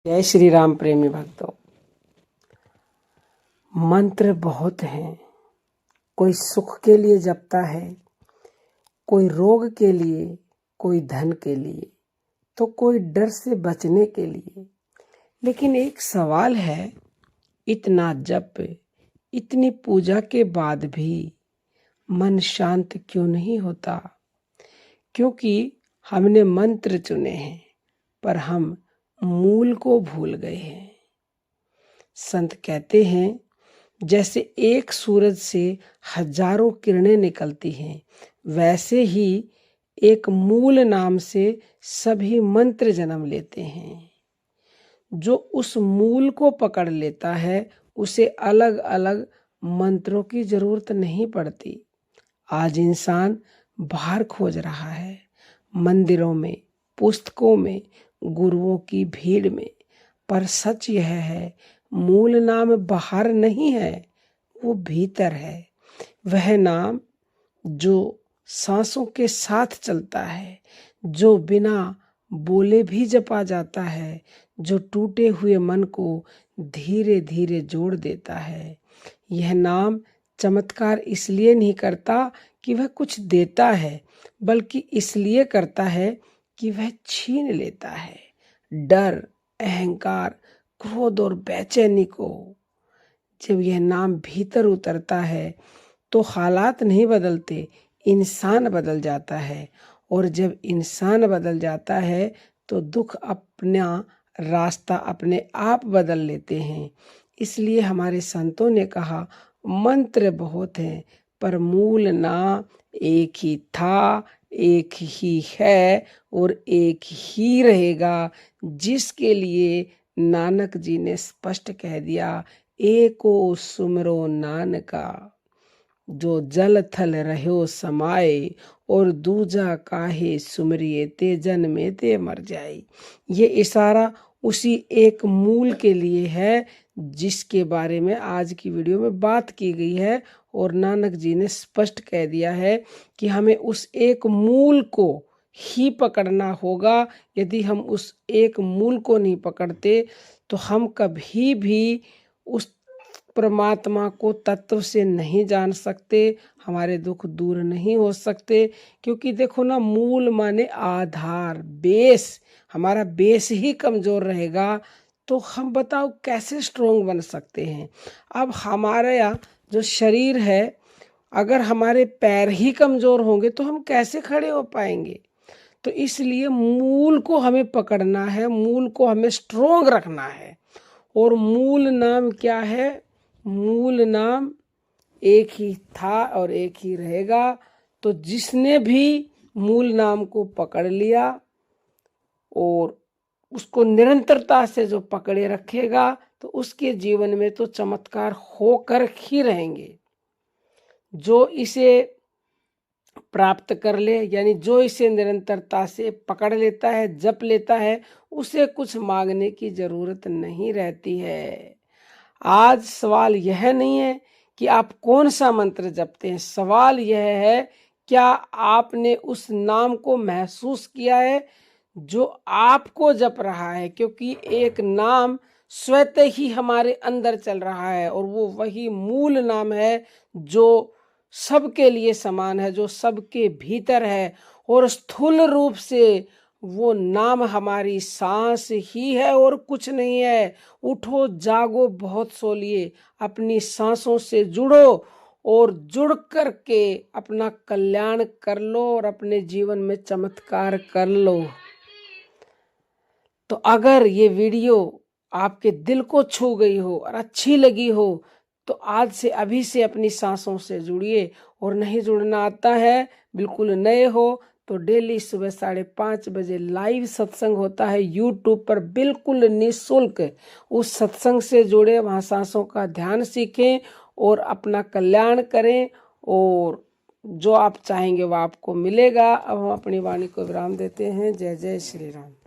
जय श्री राम प्रेमी भक्तों। मंत्र बहुत हैं। कोई सुख के लिए जपता है, कोई रोग के लिए, कोई धन के लिए, तो कोई डर से बचने के लिए। लेकिन एक सवाल है, इतना जप, इतनी पूजा के बाद भी मन शांत क्यों नहीं होता? क्योंकि हमने मंत्र चुने हैं पर हम मूल को भूल गए हैं। संत कहते हैं, जैसे एक सूरज से हजारों किरणें निकलती हैं, वैसे ही एक मूल नाम से सभी मंत्र जन्म लेते हैं। जो उस मूल को पकड़ लेता है, उसे अलग अलग मंत्रों की जरूरत नहीं पड़ती। आज इंसान बाहर खोज रहा है, मंदिरों में, पुस्तकों में, गुरुओं की भीड़ में, पर सच यह है, मूल नाम बाहर नहीं है, वो भीतर है। वह नाम जो सांसों के साथ चलता है, जो बिना बोले भी जपा जाता है, जो टूटे हुए मन को धीरे धीरे जोड़ देता है। यह नाम चमत्कार इसलिए नहीं करता कि वह कुछ देता है, बल्कि इसलिए करता है कि वह छीन लेता है डर, अहंकार, क्रोध और बेचैनी को। जब यह नाम भीतर उतरता है तो हालात नहीं बदलते, इंसान बदल जाता है। और जब इंसान बदल जाता है तो दुख अपना रास्ता अपने आप बदल लेते हैं। इसलिए हमारे संतों ने कहा, मंत्र बहुत हैं पर मूल ना एक ही था, एक ही है और एक ही रहेगा, जिसके लिए नानक जी ने स्पष्ट कह दिया, एको सुमरो नानका। जो जल थल रहो समाए और दूजा काहे सुमरिए, ते जन्मे ते मर जाए। ये इशारा उसी एक मूल के लिए है जिसके बारे में आज की वीडियो में बात की गई है। और नानक जी ने स्पष्ट कह दिया है कि हमें उस एक मूल को ही पकड़ना होगा। यदि हम उस एक मूल को नहीं पकड़ते तो हम कभी भी उस परमात्मा को तत्व से नहीं जान सकते, हमारे दुख दूर नहीं हो सकते। क्योंकि देखो ना, मूल माने आधार, बेस। हमारा बेस ही कमजोर रहेगा तो हम बताओ कैसे स्ट्रोंग बन सकते हैं। अब हमारा जो शरीर है, अगर हमारे पैर ही कमजोर होंगे तो हम कैसे खड़े हो पाएंगे? तो इसलिए मूल को हमें पकड़ना है, मूल को हमें स्ट्रोंग रखना है। और मूल नाम क्या है? मूल नाम एक ही था और एक ही रहेगा। तो जिसने भी मूल नाम को पकड़ लिया और उसको निरंतरता से जो पकड़े रखेगा, तो उसके जीवन में तो चमत्कार होकर ही रहेंगे। जो इसे प्राप्त कर ले, यानी जो इसे निरंतरता से पकड़ लेता है, जप लेता है, उसे कुछ मांगने की जरूरत नहीं रहती है। आज सवाल यह नहीं है कि आप कौन सा मंत्र जपते हैं, सवाल यह है, क्या आपने उस नाम को महसूस किया है जो आपको जप रहा है? क्योंकि एक नाम स्वतः ही हमारे अंदर चल रहा है और वो वही मूल नाम है जो सबके लिए समान है, जो सबके भीतर है। और स्थूल रूप से वो नाम हमारी सांस ही है और कुछ नहीं है। उठो जागो बहुत सो लिए, अपनी सांसों से जुड़ो और जुड़ करके अपना कल्याण कर लो और अपने जीवन में चमत्कार कर लो। तो अगर ये वीडियो आपके दिल को छू गई हो और अच्छी लगी हो, तो आज से अभी से अपनी सांसों से जुड़िए। और नहीं जुड़ना आता है, बिल्कुल नए हो, तो डेली सुबह 5:30 बजे लाइव सत्संग होता है यूट्यूब पर, बिल्कुल निःशुल्क। उस सत्संग से जुड़े, वहाँ सांसों का ध्यान सीखें और अपना कल्याण करें और जो आप चाहेंगे वो आपको मिलेगा। अब हम अपनी वाणी को विराम देते हैं। जय जय श्री राम।